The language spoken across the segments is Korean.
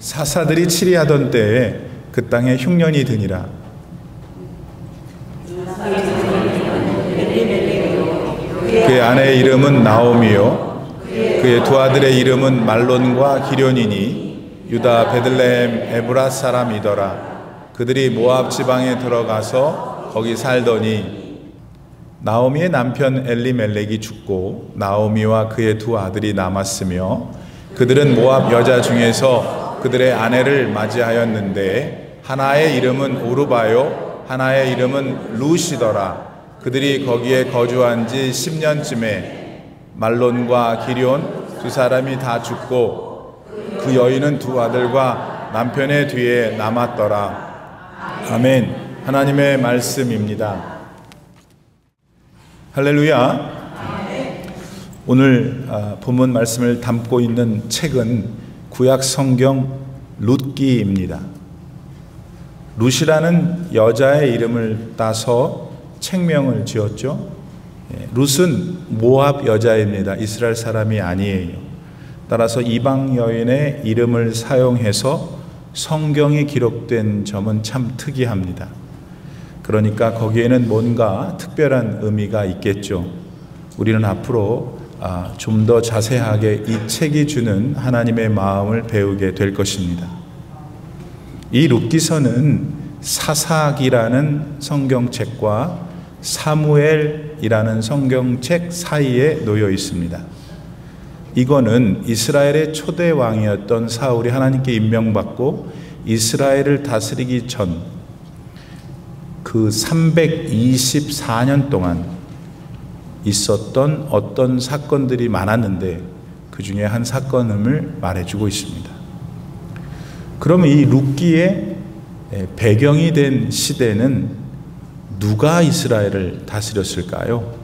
사사들이 치리하던 때에 그 땅에 흉년이 드니라. 그의 아내의 이름은 나오미요 그의 두 아들의 이름은 말론과 기련이니 유다 베들레헴 에브라 사람이더라. 그들이 모압 지방에 들어가서 거기 살더니 나오미의 남편 엘리멜렉이 죽고 나오미와 그의 두 아들이 남았으며 그들은 모압 여자 중에서 그들의 아내를 맞이하였는데 하나의 이름은 오르바요 하나의 이름은 루시더라. 그들이 거기에 거주한 지 10년쯤에 말론과 기럨 두 사람이 다 죽고 그 여인은 두 아들과 남편의 뒤에 남았더라. 아멘. 하나님의 말씀입니다. 할렐루야. 오늘 본문 말씀을 담고 있는 책은 구약 성경 룻기입니다. 룻이라는 여자의 이름을 따서 책명을 지었죠. 룻은 모압 여자입니다. 이스라엘 사람이 아니에요. 따라서 이방 여인의 이름을 사용해서 성경이 기록된 점은 참 특이합니다. 그러니까 거기에는 뭔가 특별한 의미가 있겠죠. 우리는 앞으로 좀 더 자세하게 이 책이 주는 하나님의 마음을 배우게 될 것입니다. 이 룻기서는 사사기라는 성경책과 사무엘이라는 성경책 사이에 놓여 있습니다. 이거는 이스라엘의 초대 왕이었던 사울이 하나님께 임명받고 이스라엘을 다스리기 전 그 324년 동안 있었던 어떤 사건들이 많았는데 그 중에 한 사건을 말해주고 있습니다. 그러면 이 룻기의 배경이 된 시대는 누가 이스라엘을 다스렸을까요?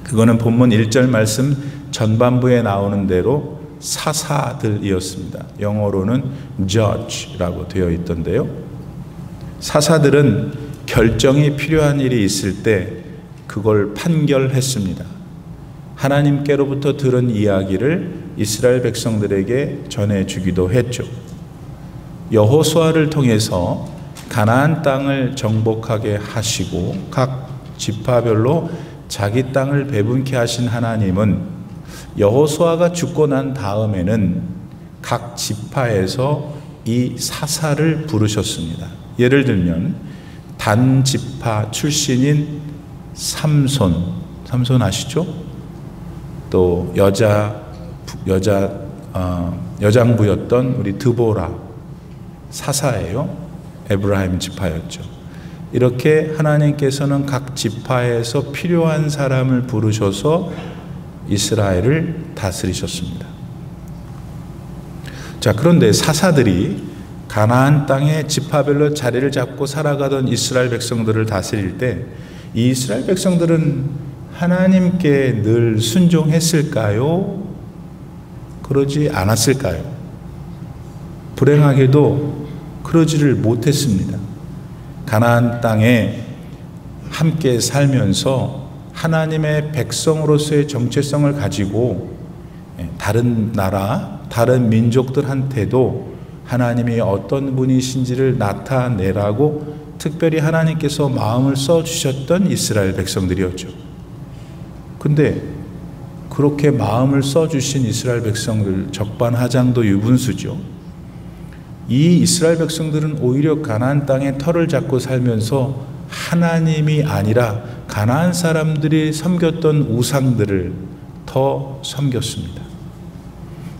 그거는 본문 1절 말씀 전반부에 나오는 대로 사사들이었습니다. 영어로는 judge라고 되어 있던데요. 사사들은 결정이 필요한 일이 있을 때 그걸 판결했습니다. 하나님께로부터 들은 이야기를 이스라엘 백성들에게 전해주기도 했죠. 여호수아를 통해서 가나안 땅을 정복하게 하시고 각 지파별로 자기 땅을 배분케 하신 하나님은 여호수아가 죽고 난 다음에는 각 지파에서 이 사사를 부르셨습니다. 예를 들면 단 지파 출신인 삼손 아시죠? 또 여장부였던 우리 드보라 사사예요. 에브라임 지파였죠. 이렇게 하나님께서는 각 지파에서 필요한 사람을 부르셔서 이스라엘을 다스리셨습니다. 자, 그런데 사사들이 가나안 땅에 지파별로 자리를 잡고 살아가던 이스라엘 백성들을 다스릴 때 이 이스라엘 백성들은 하나님께 늘 순종했을까요? 그러지 않았을까요? 불행하게도 그러지를 못했습니다. 가나안 땅에 함께 살면서 하나님의 백성으로서의 정체성을 가지고 다른 나라, 다른 민족들한테도 하나님이 어떤 분이신지를 나타내라고 특별히 하나님께서 마음을 써주셨던 이스라엘 백성들이었죠. 근데 그렇게 마음을 써주신 이스라엘 백성들 적반하장도 유분수죠. 이 이스라엘 백성들은 오히려 가나안 땅에 터를 잡고 살면서 하나님이 아니라 가나안 사람들이 섬겼던 우상들을 더 섬겼습니다.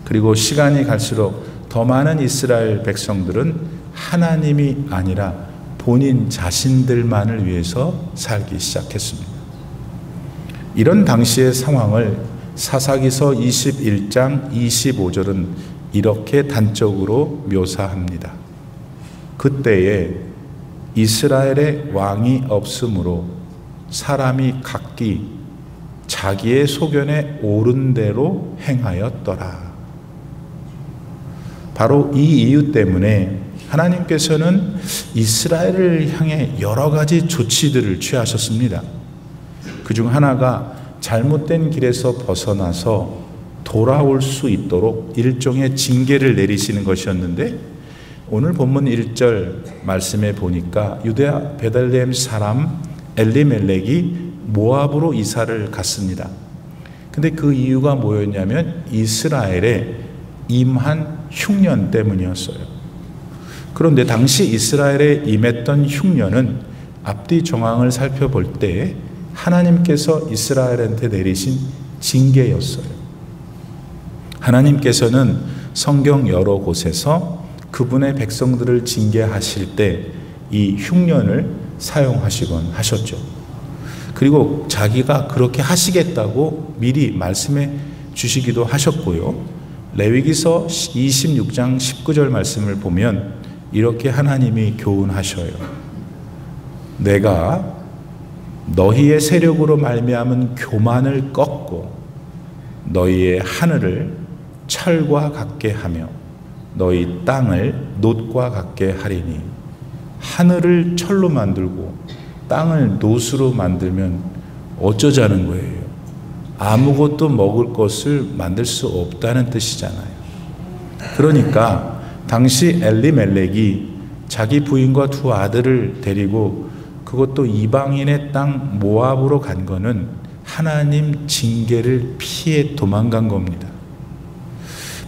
그리고 시간이 갈수록 더 많은 이스라엘 백성들은 하나님이 아니라 본인 자신들만을 위해서 살기 시작했습니다. 이런 당시의 상황을 사사기서 21장 25절은 이렇게 단적으로 묘사합니다. 그때에 이스라엘의 왕이 없으므로 사람이 각기 자기의 소견에 옳은 대로 행하였더라. 바로 이 이유 때문에 하나님께서는 이스라엘을 향해 여러 가지 조치들을 취하셨습니다. 그중 하나가 잘못된 길에서 벗어나서 돌아올 수 있도록 일종의 징계를 내리시는 것이었는데, 오늘 본문 1절 말씀에 보니까 유대아 베들레헴 사람 엘리멜렉이 모압으로 이사를 갔습니다. 근데 그 이유가 뭐였냐면 이스라엘에 임한 흉년 때문이었어요. 그런데 당시 이스라엘에 임했던 흉년은 앞뒤 정황을 살펴볼 때 하나님께서 이스라엘한테 내리신 징계였어요. 하나님께서는 성경 여러 곳에서 그분의 백성들을 징계하실 때 이 흉년을 사용하시곤 하셨죠. 그리고 자기가 그렇게 하시겠다고 미리 말씀해 주시기도 하셨고요. 레위기서 26장 19절 말씀을 보면 이렇게 하나님이 교훈하셔요. 내가 너희의 세력으로 말미암은 교만을 꺾고 너희의 하늘을 철과 같게 하며 너희 땅을 놋과 같게 하리니, 하늘을 철로 만들고 땅을 놋으로 만들면 어쩌자는 거예요. 아무것도 먹을 것을 만들 수 없다는 뜻이잖아요. 그러니까 당시 엘리멜렉이 자기 부인과 두 아들을 데리고 그것도 이방인의 땅 모압으로 간 거는 하나님 징계를 피해 도망간 겁니다.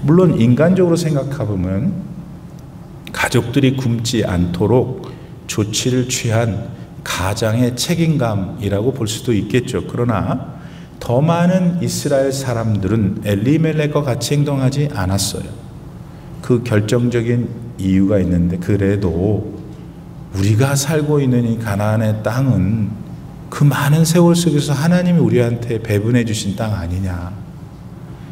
물론 인간적으로 생각해보면 가족들이 굶지 않도록 조치를 취한 가장의 책임감이라고 볼 수도 있겠죠. 그러나 더 많은 이스라엘 사람들은 엘리멜렉과 같이 행동하지 않았어요. 그 결정적인 이유가 있는데, 그래도 우리가 살고 있는 이 가나안의 땅은 그 많은 세월 속에서 하나님이 우리한테 배분해 주신 땅 아니냐.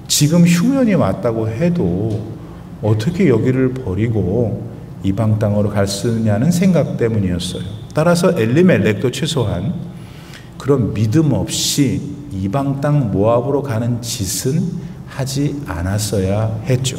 지금 흉년이 왔다고 해도 어떻게 여기를 버리고 이방 땅으로 갈 수 있느냐는 생각 때문이었어요. 따라서 엘리멜렉도 최소한 그런 믿음 없이 이방 땅 모압으로 가는 짓은 하지 않았어야 했죠.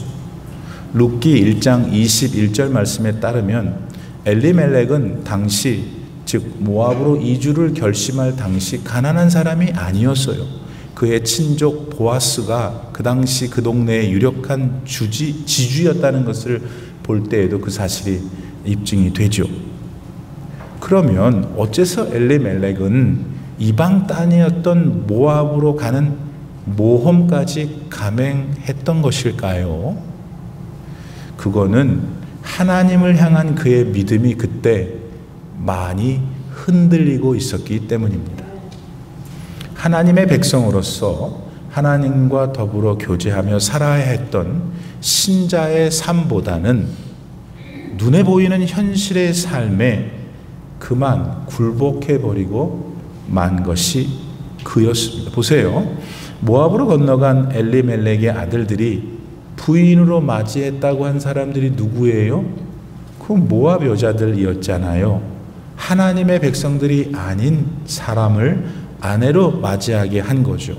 룻기 1장 21절 말씀에 따르면 엘리멜렉은 당시, 즉 모압으로 이주를 결심할 당시 가난한 사람이 아니었어요. 그의 친족 보아스가 그 당시 그 동네의 유력한 지주였다는 것을 볼 때에도 그 사실이 입증이 되죠. 그러면 어째서 엘리멜렉은 이방 땅이었던 모압으로 가는 모험까지 감행했던 것일까요? 그거는 하나님을 향한 그의 믿음이 그때 많이 흔들리고 있었기 때문입니다. 하나님의 백성으로서 하나님과 더불어 교제하며 살아야 했던 신자의 삶보다는 눈에 보이는 현실의 삶에 그만 굴복해버리고 만 것이 그였습니다. 보세요. 모압으로 건너간 엘리멜렉의 아들들이 부인으로 맞이했다고 한 사람들이 누구예요? 그 모압 여자들이었잖아요. 하나님의 백성들이 아닌 사람을 아내로 맞이하게 한 거죠.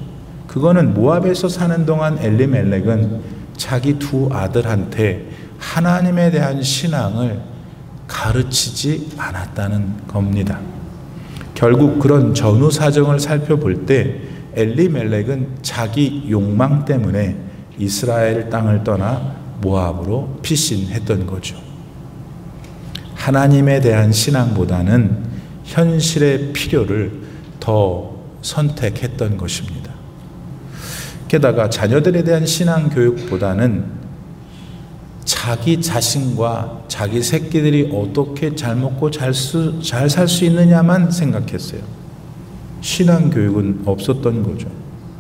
그거는 모압에서 사는 동안 엘리멜렉은 자기 두 아들한테 하나님에 대한 신앙을 가르치지 않았다는 겁니다. 결국 그런 전후 사정을 살펴볼 때 엘리멜렉은 자기 욕망 때문에 이스라엘 땅을 떠나 모압으로 피신했던 거죠. 하나님에 대한 신앙보다는 현실의 필요를 더 선택했던 것입니다. 게다가 자녀들에 대한 신앙 교육보다는 자기 자신과 자기 새끼들이 어떻게 잘 먹고 잘 살 수 있느냐만 생각했어요. 신앙 교육은 없었던 거죠.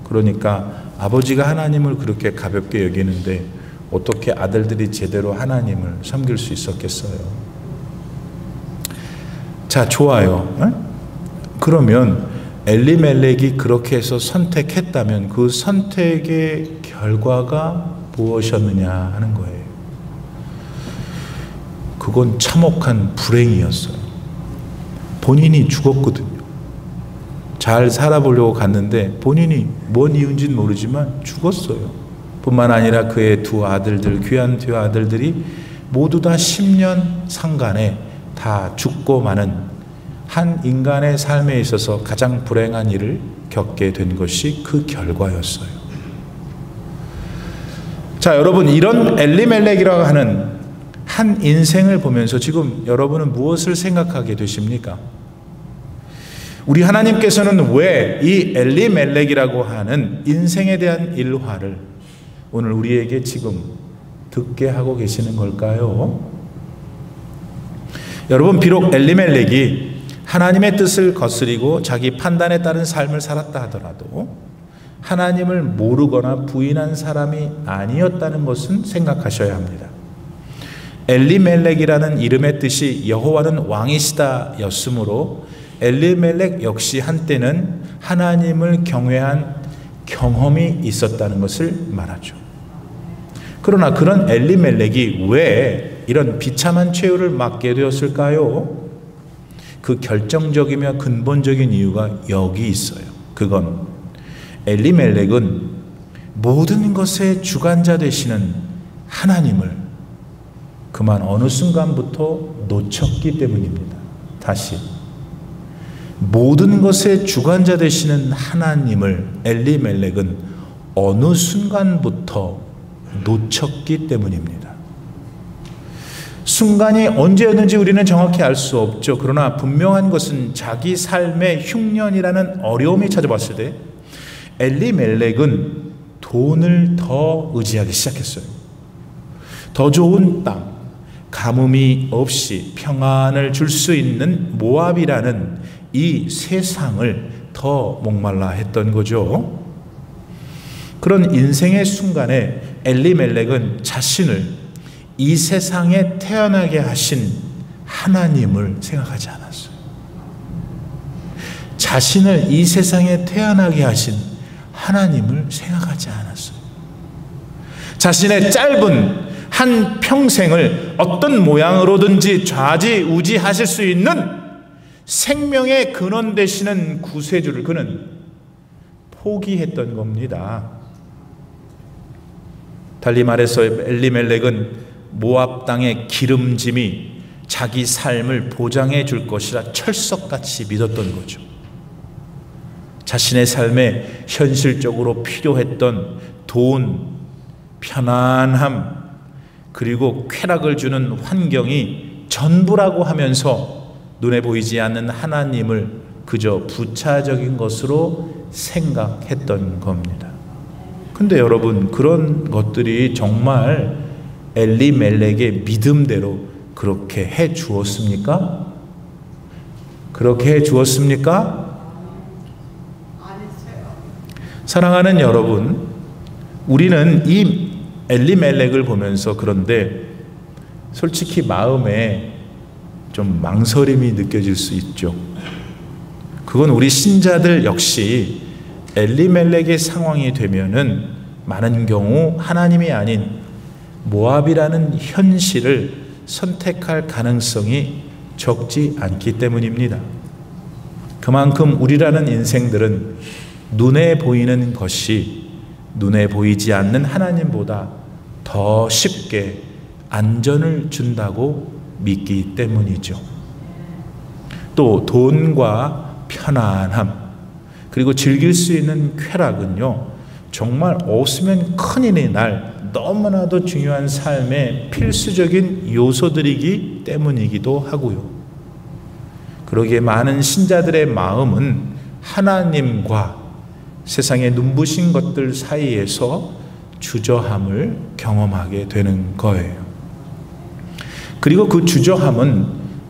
그러니까 아버지가 하나님을 그렇게 가볍게 여기는데 어떻게 아들들이 제대로 하나님을 섬길 수 있었겠어요? 자, 좋아요. 그러면 엘리멜렉이 그렇게 해서 선택했다면 그 선택의 결과가 무엇이었느냐 하는 거예요. 그건 참혹한 불행이었어요. 본인이 죽었거든요. 잘 살아보려고 갔는데 본인이 뭔 이유인지는 모르지만 죽었어요. 뿐만 아니라 그의 두 아들들, 귀한 두 아들들이 모두 다 10년 상간에 다 죽고 마는 한 인간의 삶에 있어서 가장 불행한 일을 겪게 된 것이 그 결과였어요. 자, 여러분, 이런 엘리멜렉이라고 하는 한 인생을 보면서 지금 여러분은 무엇을 생각하게 되십니까? 우리 하나님께서는 왜 이 엘리멜렉이라고 하는 인생에 대한 일화를 오늘 우리에게 지금 듣게 하고 계시는 걸까요? 여러분, 비록 엘리멜렉이 하나님의 뜻을 거스리고 자기 판단에 따른 삶을 살았다 하더라도 하나님을 모르거나 부인한 사람이 아니었다는 것은 생각하셔야 합니다. 엘리멜렉이라는 이름의 뜻이 여호와는 왕이시다 였으므로 엘리멜렉 역시 한때는 하나님을 경외한 경험이 있었다는 것을 말하죠. 그러나 그런 엘리멜렉이 왜 이런 비참한 최후를 맞게 되었을까요? 그 결정적이며 근본적인 이유가 여기 있어요. 그건 엘리멜렉은 모든 것의 주관자 되시는 하나님을 그만 어느 순간부터 놓쳤기 때문입니다. 다시, 모든 것의 주관자 되시는 하나님을 엘리멜렉은 어느 순간부터 놓쳤기 때문입니다. 순간이 언제였는지 우리는 정확히 알 수 없죠. 그러나 분명한 것은 자기 삶의 흉년이라는 어려움이 찾아왔을 때 엘리멜렉은 돈을 더 의지하기 시작했어요. 더 좋은 땅, 가뭄이 없이 평안을 줄 수 있는 모압이라는 이 세상을 더 목말라 했던 거죠. 그런 인생의 순간에 엘리멜렉은 자신을 이 세상에 태어나게 하신 하나님을 생각하지 않았어요. 자신을 이 세상에 태어나게 하신 하나님을 생각하지 않았어요. 자신의 짧은 한 평생을 어떤 모양으로든지 좌지우지하실 수 있는 생명의 근원 되시는 구세주를 그는 포기했던 겁니다. 달리 말해서 엘리멜렉은 모압 땅의 기름짐이 자기 삶을 보장해 줄 것이라 철석같이 믿었던 거죠. 자신의 삶에 현실적으로 필요했던 돈, 편안함, 그리고 쾌락을 주는 환경이 전부라고 하면서 눈에 보이지 않는 하나님을 그저 부차적인 것으로 생각했던 겁니다. 근데 여러분, 그런 것들이 정말 엘리멜렉의 믿음대로 그렇게 해 주었습니까? 그렇게 해 주었습니까? 사랑하는 여러분, 우리는 이 엘리멜렉을 보면서 그런데 솔직히 마음에 좀 망설임이 느껴질 수 있죠. 그건 우리 신자들 역시 엘리멜렉의 상황이 되면은 많은 경우 하나님이 아닌 모압이라는 현실을 선택할 가능성이 적지 않기 때문입니다. 그만큼 우리라는 인생들은 눈에 보이는 것이 눈에 보이지 않는 하나님보다 더 쉽게 안전을 준다고 믿기 때문이죠. 또 돈과 편안함, 그리고 즐길 수 있는 쾌락은요, 정말 없으면 큰일이 날 너무나도 중요한 삶의 필수적인 요소들이기 때문이기도 하고요. 그러기에 많은 신자들의 마음은 하나님과 세상의 눈부신 것들 사이에서 주저함을 경험하게 되는 거예요. 그리고 그 주저함은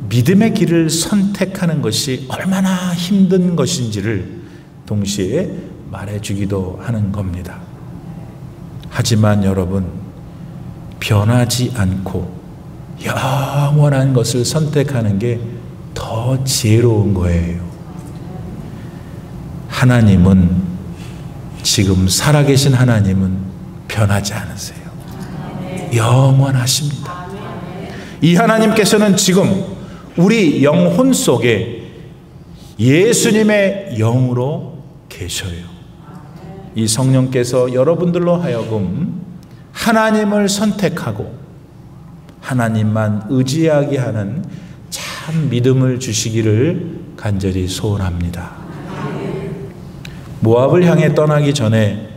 믿음의 길을 선택하는 것이 얼마나 힘든 것인지를 동시에 말해주기도 하는 겁니다. 하지만 여러분, 변하지 않고 영원한 것을 선택하는 게 더 지혜로운 거예요. 하나님은, 지금 살아계신 하나님은 변하지 않으세요. 영원하십니다. 이 하나님께서는 지금 우리 영혼 속에 예수님의 영으로 계셔요. 이 성령께서 여러분들로 하여금 하나님을 선택하고 하나님만 의지하게 하는 참 믿음을 주시기를 간절히 소원합니다. 모압을 향해 떠나기 전에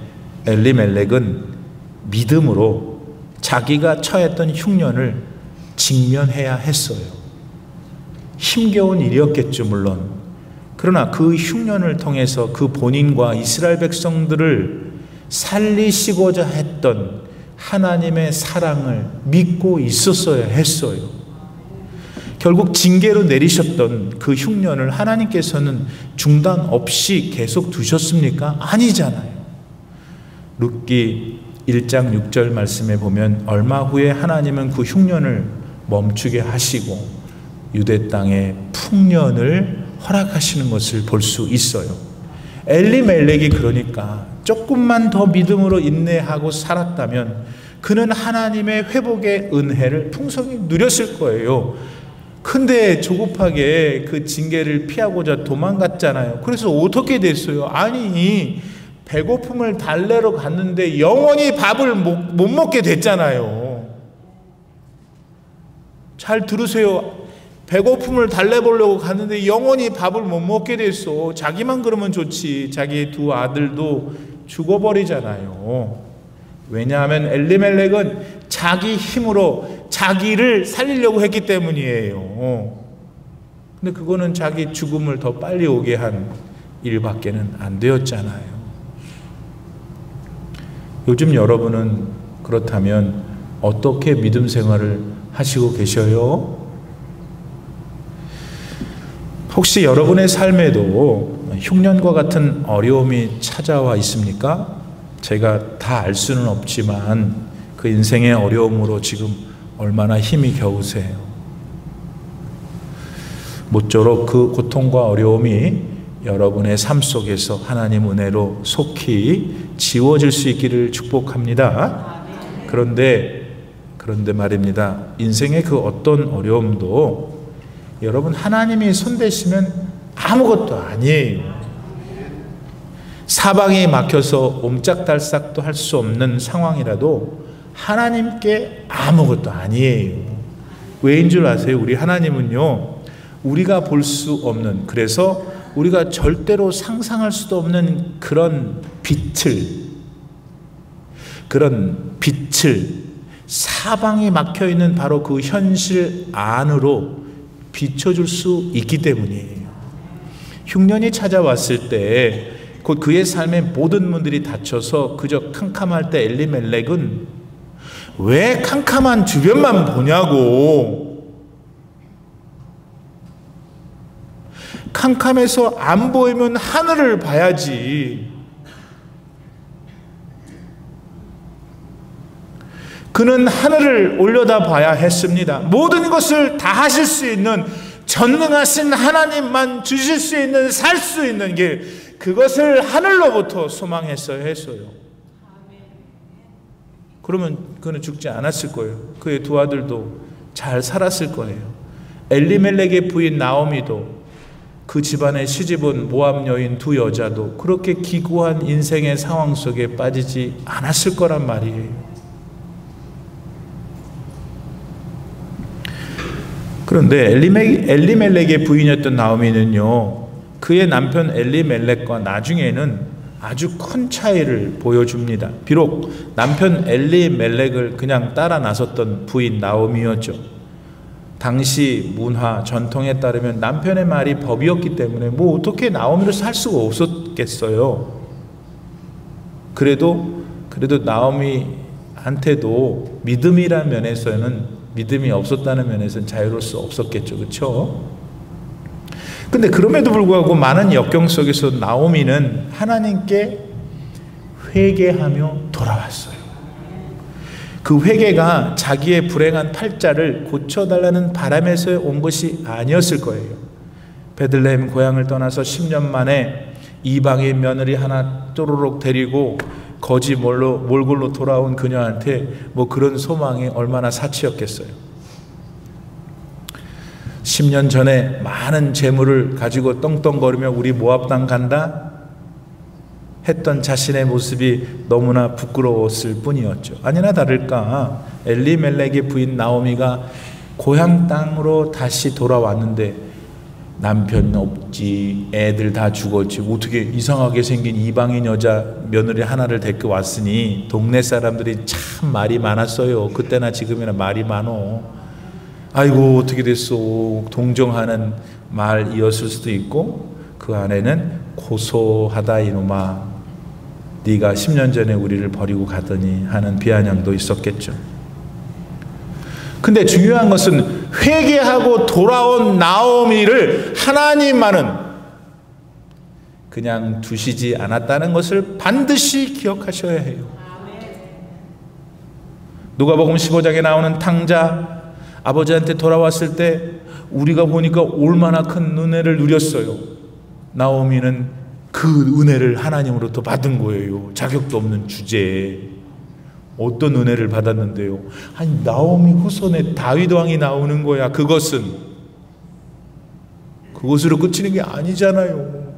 엘리멜렉은 믿음으로 자기가 처했던 흉년을 직면해야 했어요. 힘겨운 일이었겠죠, 물론. 그러나 그 흉년을 통해서 그 본인과 이스라엘 백성들을 살리시고자 했던 하나님의 사랑을 믿고 있었어야 했어요. 결국 징계로 내리셨던 그 흉년을 하나님께서는 중단 없이 계속 두셨습니까? 아니잖아요. 룻기 1장 6절 말씀에 보면 얼마 후에 하나님은 그 흉년을 멈추게 하시고 유대 땅에 풍년을 허락하시는 것을 볼 수 있어요. 엘리멜렉이 그러니까 조금만 더 믿음으로 인내하고 살았다면 그는 하나님의 회복의 은혜를 풍성히 누렸을 거예요. 근데 조급하게 그 징계를 피하고자 도망갔잖아요. 그래서 어떻게 됐어요? 아니, 배고픔을 달래러 갔는데 영원히 밥을 못 먹게 됐잖아요. 잘 들으세요. 배고픔을 달래보려고 갔는데 영원히 밥을 못 먹게 됐어. 자기만 그러면 좋지. 자기 두 아들도 죽어버리잖아요. 왜냐하면 엘리멜렉은 자기 힘으로 자기를 살리려고 했기 때문이에요. 근데 그거는 자기 죽음을 더 빨리 오게 한 일밖에는 안 되었잖아요. 요즘 여러분은 그렇다면 어떻게 믿음 생활을 하시고 계셔요? 혹시 여러분의 삶에도 흉년과 같은 어려움이 찾아와 있습니까? 제가 다 알 수는 없지만 그 인생의 어려움으로 지금 얼마나 힘이 겨우세요. 모쪼록 그 고통과 어려움이 여러분의 삶 속에서 하나님 은혜로 속히 지워질 수 있기를 축복합니다. 그런데 말입니다. 인생의 그 어떤 어려움도 여러분 하나님이 손대시면 아무것도 아니에요. 사방이 막혀서 옴짝달싹도 할 수 없는 상황이라도 하나님께 아무것도 아니에요. 왜인 줄 아세요? 우리 하나님은요, 우리가 볼 수 없는, 그래서 우리가 절대로 상상할 수도 없는 그런 빛을 사방이 막혀있는 바로 그 현실 안으로 비춰줄 수 있기 때문이에요. 흉년이 찾아왔을 때 곧 그의 삶의 모든 문들이 닫혀서 그저 캄캄할 때 엘리멜렉은 왜 캄캄한 주변만 보냐고, 캄캄해서 안 보이면 하늘을 봐야지. 그는 하늘을 올려다 봐야 했습니다. 모든 것을 다 하실 수 있는 전능하신 하나님만 주실 수 있는, 살 수 있는 게, 그것을 하늘로부터 소망했어야 했어요. 그러면 그는 죽지 않았을 거예요. 그의 두 아들도 잘 살았을 거예요. 엘리멜렉의 부인 나오미도, 그 집안의 시집온 모압 여인 두 여자도 그렇게 기구한 인생의 상황 속에 빠지지 않았을 거란 말이에요. 그런데 엘리멜렉의 부인이었던 나오미는요, 그의 남편 엘리멜렉과 나중에는 아주 큰 차이를 보여줍니다. 비록 남편 엘리멜렉을 그냥 따라 나섰던 부인 나오미였죠. 당시 문화, 전통에 따르면 남편의 말이 법이었기 때문에 뭐 어떻게 나오미를 살 수가 없었겠어요. 그래도 나오미한테도 믿음이라는 면에서는, 믿음이 없었다는 면에서는 자유로울 수 없었겠죠. 그렇죠? 근데 그럼에도 불구하고 많은 역경 속에서 나오미는 하나님께 회개하며 돌아왔어요. 그 회개가 자기의 불행한 팔자를 고쳐달라는 바람에서 온 것이 아니었을 거예요. 베들레헴 고향을 떠나서 10년 만에 이방인 며느리 하나 쪼로록 데리고 거지 몰골로 돌아온 그녀한테 뭐 그런 소망이 얼마나 사치였겠어요. 10년 전에 많은 재물을 가지고 떵떵거리며 우리 모압 땅 간다 했던 자신의 모습이 너무나 부끄러웠을 뿐이었죠. 아니나 다를까 엘리멜렉의 부인 나오미가 고향 땅으로 다시 돌아왔는데 남편 없지, 애들 다 죽었지, 어떻게 이상하게 생긴 이방인 여자 며느리 하나를 데리고 왔으니 동네 사람들이 참 말이 많았어요. 그때나 지금이나 말이 많어. 아이고 어떻게 됐어, 동정하는 말이었을 수도 있고, 그 안에는 고소하다 이놈아, 네가 10년 전에 우리를 버리고 가더니 하는 비아냥도 있었겠죠. 근데 중요한 것은 회개하고 돌아온 나오미를 하나님만은 그냥 두시지 않았다는 것을 반드시 기억하셔야 해요. 누가복음 15장에 나오는 탕자, 아버지한테 돌아왔을 때 우리가 보니까 얼마나 큰 은혜를 누렸어요. 나오미는 그 은혜를 하나님으로부터 받은 거예요. 자격도 없는 주제에. 어떤 은혜를 받았는데요? 아니, 나오미 후손에 다윗 왕이 나오는 거야. 그것으로 그치는 게 아니잖아요.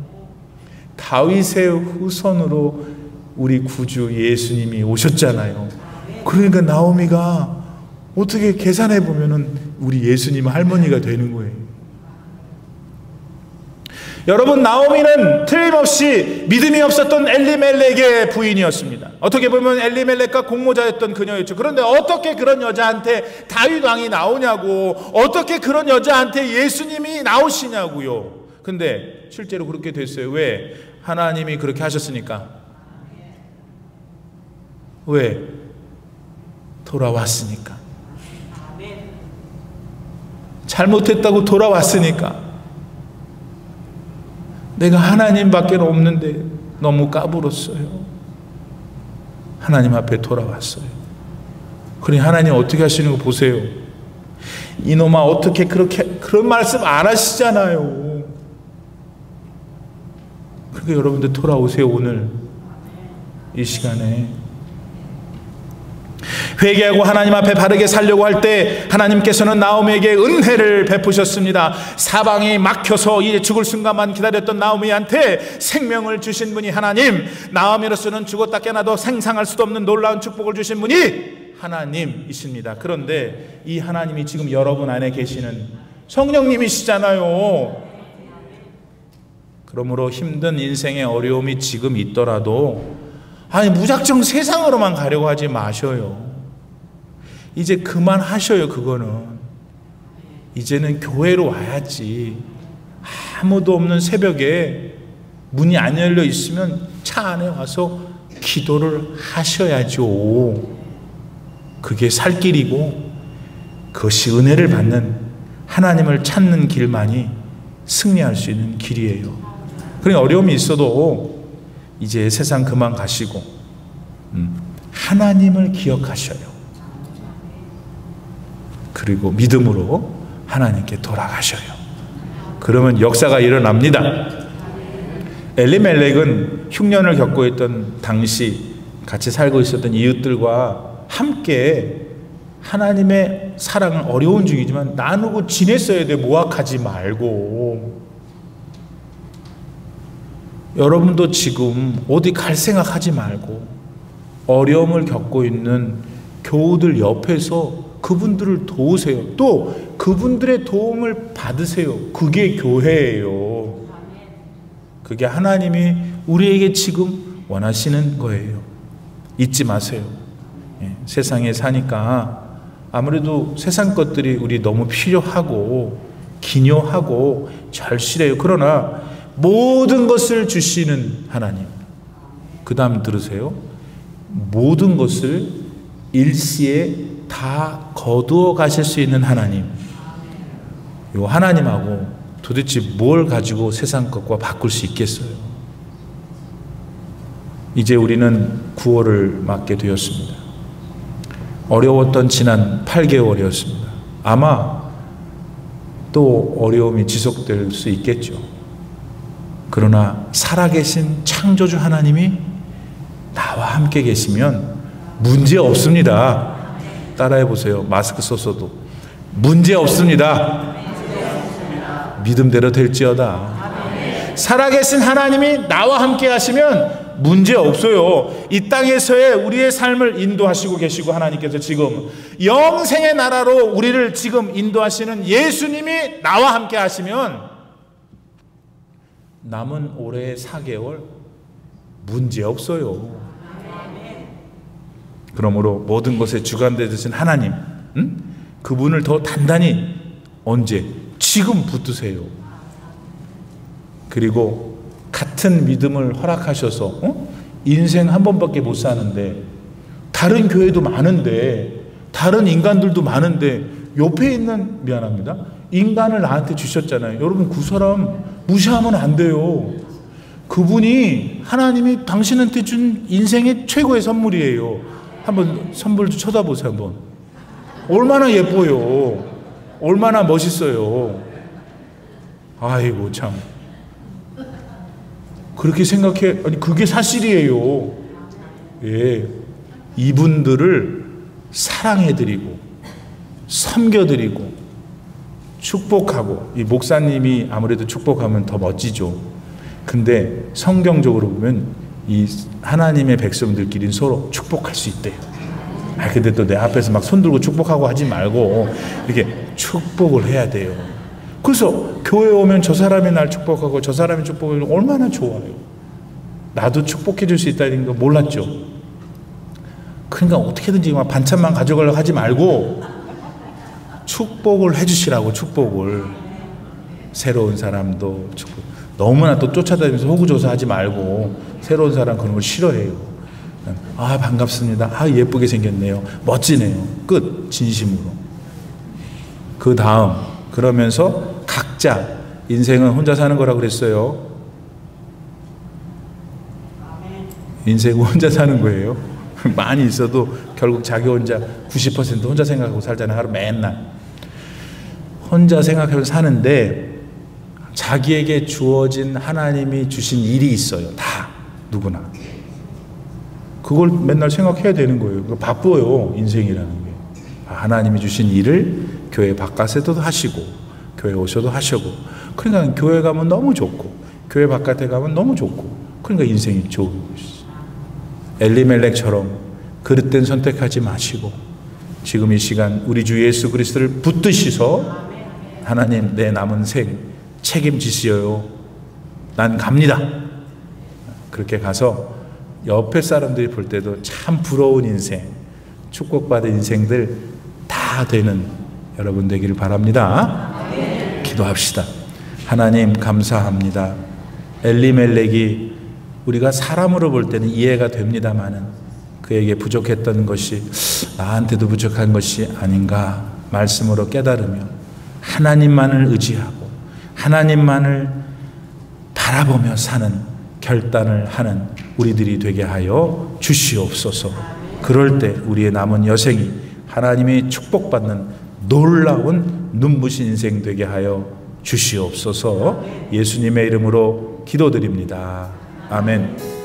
다윗의 후손으로 우리 구주 예수님이 오셨잖아요. 그러니까 나오미가 어떻게 계산해 보면은 우리 예수님 할머니가 되는 거예요. 여러분, 나오미는 틀림없이 믿음이 없었던 엘리멜렉의 부인이었습니다. 어떻게 보면 엘리멜렉과 공모자였던 그녀였죠. 그런데 어떻게 그런 여자한테 다윗 왕이 나오냐고, 어떻게 그런 여자한테 예수님이 나오시냐고요. 근데 실제로 그렇게 됐어요. 왜? 하나님이 그렇게 하셨으니까. 왜? 돌아왔으니까. 잘못했다고 돌아왔으니까. 내가 하나님밖에 없는데 너무 까불었어요. 하나님 앞에 돌아왔어요. 그러니 하나님 어떻게 하시는 거 보세요. 이놈아, 어떻게 그런 말씀 안 하시잖아요. 그러니까 여러분들 돌아오세요. 오늘 이 시간에 회개하고 하나님 앞에 바르게 살려고 할 때 하나님께서는 나오미에게 은혜를 베푸셨습니다. 사방이 막혀서 이제 죽을 순간만 기다렸던 나오미한테 생명을 주신 분이 하나님, 나오미로서는 죽었다 깨나도 상상할 수도 없는 놀라운 축복을 주신 분이 하나님이십니다. 그런데 이 하나님이 지금 여러분 안에 계시는 성령님이시잖아요. 그러므로 힘든 인생의 어려움이 지금 있더라도 무작정 세상으로만 가려고 하지 마셔요. 이제 그만하셔요. 그거는 이제는 교회로 와야지. 아무도 없는 새벽에 문이 안 열려 있으면 차 안에 와서 기도를 하셔야죠. 그게 살 길이고 그것이 은혜를 받는, 하나님을 찾는 길만이 승리할 수 있는 길이에요. 그러니 어려움이 있어도 이제 세상 그만 가시고 하나님을 기억하셔요. 그리고 믿음으로 하나님께 돌아가셔요. 그러면 역사가 일어납니다. 엘리멜렉은 흉년을 겪고 있던 당시 같이 살고 있었던 이웃들과 함께 하나님의 사랑을 어려운 중이지만 나누고 지냈어야 돼. 모학하지 말고. 여러분도 지금 어디 갈 생각하지 말고 어려움을 겪고 있는 교우들 옆에서 그분들을 도우세요. 또 그분들의 도움을 받으세요. 그게 교회예요. 그게 하나님이 우리에게 지금 원하시는 거예요. 잊지 마세요. 세상에 사니까 아무래도 세상 것들이 우리 너무 필요하고 기묘하고 절실해요. 그러나 모든 것을 주시는 하나님, 그 다음 들으세요. 모든 것을 일시에 다 거두어 가실 수 있는 하나님, 요 하나님하고 도대체 뭘 가지고 세상 것과 바꿀 수 있겠어요? 이제 우리는 9월을 맞게 되었습니다. 어려웠던 지난 8개월이었습니다. 아마 또 어려움이 지속될 수 있겠죠. 그러나 살아계신 창조주 하나님이 나와 함께 계시면 문제 없습니다. 따라해 보세요. 마스크 썼어도 문제 없습니다. 믿음대로 될지어다. 살아계신 하나님이 나와 함께 하시면 문제 없어요. 이 땅에서의 우리의 삶을 인도하시고 계시고, 하나님께서 지금 영생의 나라로 우리를 지금 인도하시는 예수님이 나와 함께 하시면 남은 올해 4개월 문제 없어요. 그러므로 모든 것에 주관되신 하나님, 그분을 더 단단히 언제? 지금 붙드세요. 그리고 같은 믿음을 허락하셔서 인생 한 번밖에 못 사는데, 다른 교회도 많은데, 다른 인간들도 많은데, 옆에 있는, 미안합니다, 인간을 나한테 주셨잖아요. 여러분, 그 사람 무시하면 안 돼요. 그분이, 하나님이 당신한테 준 인생의 최고의 선물이에요. 한번 선물 좀 쳐다보세요. 한번. 얼마나 예뻐요. 얼마나 멋있어요. 아이고 참, 그렇게 생각해. 아니, 그게 사실이에요. 예, 이분들을 사랑해드리고 섬겨드리고 축복하고, 이 목사님이 아무래도 축복하면 더 멋지죠. 근데 성경적으로 보면 이 하나님의 백성들끼리 서로 축복할 수 있대요. 근데 또 내 앞에서 막 손들고 축복하고 하지 말고 이렇게 축복을 해야 돼요. 그래서 교회 오면 저 사람이 날 축복하고 저 사람이 축복하고 얼마나 좋아요. 나도 축복해 줄 수 있다는 거 몰랐죠. 그러니까 어떻게든지 막 반찬만 가져가려고 하지 말고 축복을 해주시라고. 축복을. 새로운 사람도 축복. 너무나 또 쫓아다니면서 호구조사하지 말고. 새로운 사람 그런 걸 싫어해요. 아, 반갑습니다. 아, 예쁘게 생겼네요. 멋지네요. 끝. 진심으로. 그 다음, 그러면서 각자, 인생은 혼자 사는 거라고 그랬어요. 인생은 혼자 사는 거예요. 많이 있어도 결국 자기 혼자 90% 혼자 생각하고 살잖아요. 하루 맨날 혼자 생각하면서 사는데, 자기에게 주어진 하나님이 주신 일이 있어요. 다 누구나 그걸 맨날 생각해야 되는 거예요. 바빠요, 인생이라는 게. 하나님이 주신 일을 교회 바깥에도 하시고 교회 오셔도 하시고, 그러니까 교회 가면 너무 좋고 교회 바깥에 가면 너무 좋고, 그러니까 인생이 좋은 것이죠. 엘리멜렉처럼 그릇된 선택하지 마시고 지금 이 시간 우리 주 예수 그리스도를 붙드시서, 하나님 내 남은 생 책임지시어요. 난 갑니다. 그렇게 가서 옆에 사람들이 볼 때도 참 부러운 인생, 축복받은 인생들 다 되는 여러분 되기를 바랍니다. 기도합시다. 하나님 감사합니다. 엘리멜렉이 우리가 사람으로 볼 때는 이해가 됩니다마는 그에게 부족했던 것이 나한테도 부족한 것이 아닌가 말씀으로 깨달으며 하나님만을 의지하고 하나님만을 바라보며 사는 결단을 하는 우리들이 되게 하여 주시옵소서. 그럴 때 우리의 남은 여생이 하나님의 축복받는 놀라운 눈부신 인생 되게 하여 주시옵소서. 예수님의 이름으로 기도드립니다. 아멘.